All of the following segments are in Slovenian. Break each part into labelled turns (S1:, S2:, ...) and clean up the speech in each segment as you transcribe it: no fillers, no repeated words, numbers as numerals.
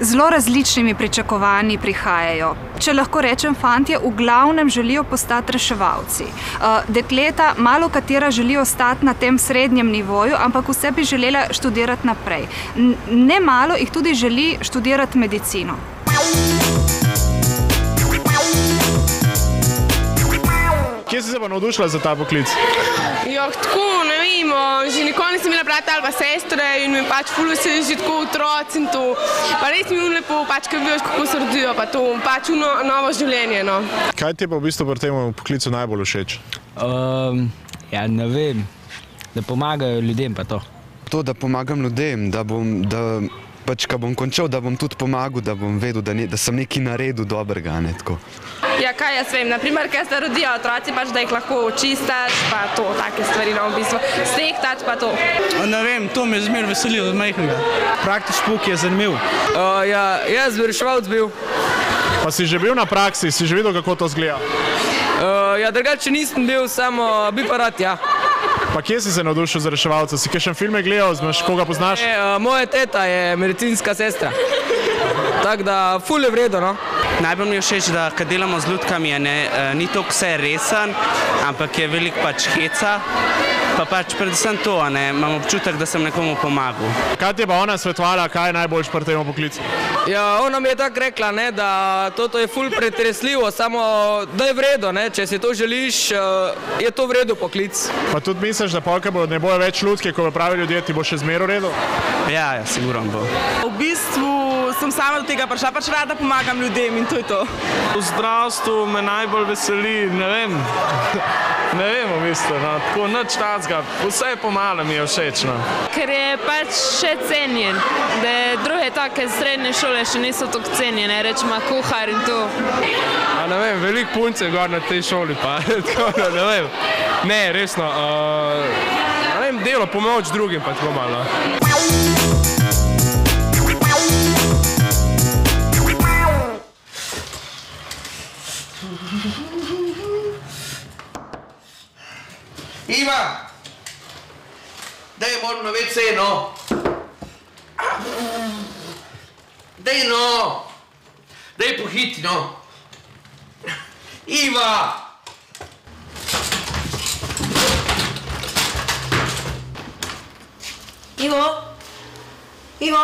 S1: zelo različnimi pričakovanji prihajajo. Če lahko rečem, fantje v glavnem želijo postati reševalci. Dekleta, malo katera želijo ostati na tem srednjem nivoju, ampak vse bi želela študirati naprej. Ne malo jih tudi želi študirati medicino.
S2: Kje si se pa navdušila za ta poklic?
S3: Tako, ne vem, že nikoli nisem imela brata ali pa sestre in mi pač ful se že tako otroci in to. Pa res mi je lepo, pač, ker vidiš, kako se rodijo, pa to, pač novo življenje, no.
S2: Kaj ti je pa v bistvu pri tem poklicu najbolj všeč?
S4: Ja, ne vem, da pomagajo ljudem pa to.
S5: To, da pomagam ljudem, pač, ko bom končal, da bom tudi pomagal, da bom vedel, da sem nekaj naredil dobrega, ne tako.
S3: Ja, kaj jaz vem, naprimer, kaj se rodijo otroci, pač, da jih lahko čistaš, pa to, take stvari, no, v bistvu, stektač, pa to.
S6: Ne vem, to me zmer veseli od majhnega. Praktični pouk je zanimiv.
S4: Ja, jaz bi reševalc bil.
S2: Pa si že bil na praksi, si že videl, kako to izgleda?
S4: Ja, drugače nisem bil, samo bi pa rad, ja.
S2: Pa kje si se navdušil za reševalca? Si kakšen filme gledal, koga poznaš?
S4: Moja teta je medicinska sestra. Tako da, ful je vredo, no.
S6: Najbolj mi je všeč, da kad delamo z ljudkami, ni toliko vse resen, ampak je veliko pač heca. Pa pač predvsem to, imam občutek, da sem nekomu pomagal.
S2: Kaj ti je pa ona svetovala, kaj je najboljš pri tem poklicu?
S4: Ja, ona mi je tako rekla, da toto je ful pretresljivo, samo da je vredo, če si to želiš, je to vredo poklic.
S2: Pa tudi misliš, da polka ne bojo več ljudke, ko bo pravi ljudje, ti bo še zmer v redu?
S6: Ja, sigurno bo.
S3: V bistvu sem sama do tega prišla, pač rada pomagam ljudem in to je to.
S7: V zdravstvu me najbolj veseli, ne vem v bistvu, tako nič tacga, vse pomalo mi je všeč.
S3: Ker je pač še cenjen, da druge take srednje šole še niso tako cenjene, rečemo kuhar in to.
S7: Ne vem, veliko punce gor na tej šoli pa, tako da ne vem. Ne, resno, ne vem, delo, pomoč drugim pa tako malo.
S8: Iva, daj moram na WC, no. Daj, no. Daj pohiti, no. Iva!
S9: Ivo? Ivo?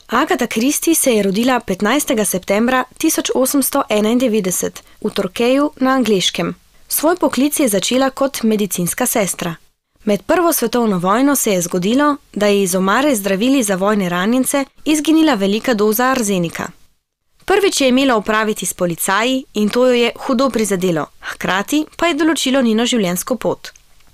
S10: Agatha Christie se je rodila 15. septembra 1891 v Torquayu na Angleškem. Svoj poklic je začela kot medicinska sestra. Med Prvo svetovno vojno se je zgodilo, da je iz omare zdravili za vojne ranjence izginila velika doza arzenika. Prvič je imela opraviti s policaji in to jo je hudo prizadelo, hkrati pa je določilo njeno življenjsko pot.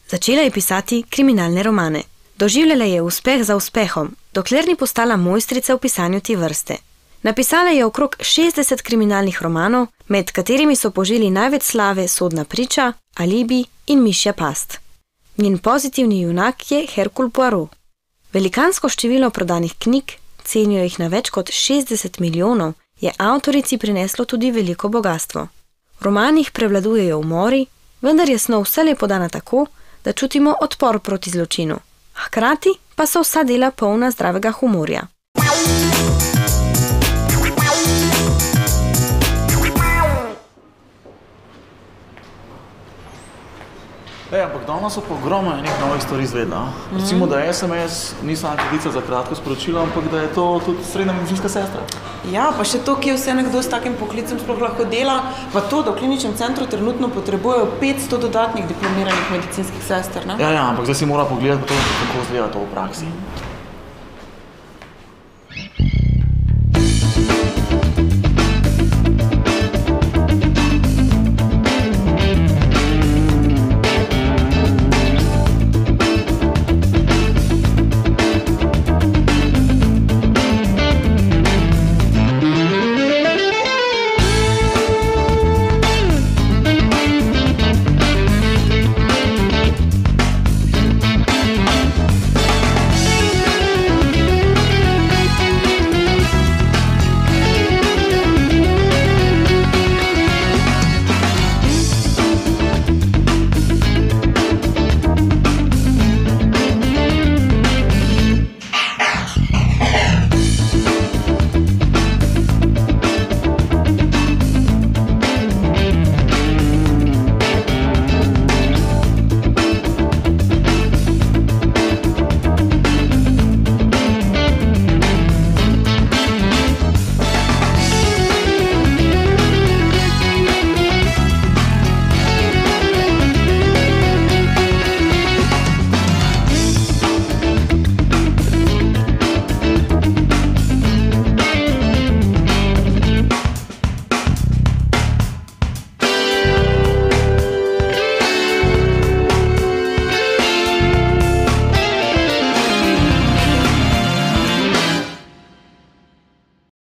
S10: Začela je pisati kriminalne romane. Doživljala je uspeh za uspehom, dokler ni postala mojstrica v pisanju te vrste. Napisala je okrog 60 kriminalnih romanov, med katerimi so poželi največ slave Sodna priča, Alibi in Mišja past. Njen pozitivni junak je Hercule Poirot. Velikansko število prodanih knjig, cenijo jih na več kot 60 milijonov, je avtorici prineslo tudi veliko bogastvo. V romanih prevladujejo umori, vendar je snov vselej podana tako, da čutimo odpor proti zločinu. Hkrati pa so vsa dela polna zdravega humorja.
S11: Ampak danes so pa ogromno enih novih stvari izvedla. Recimo, da SMS ni sama klica za kratko sporočilo, ampak da je to tudi srednja medicinska sestra.
S12: Ja, pa še to, kje vse nekdo s takim poklicem sploh lahko dela, pa to, da v kliničnem centru trenutno potrebujejo 500 dodatnih diplomiranih medicinskih sester, ne?
S11: Ja, ampak zdaj si mora pogledati to, kako izgleda to v praksi.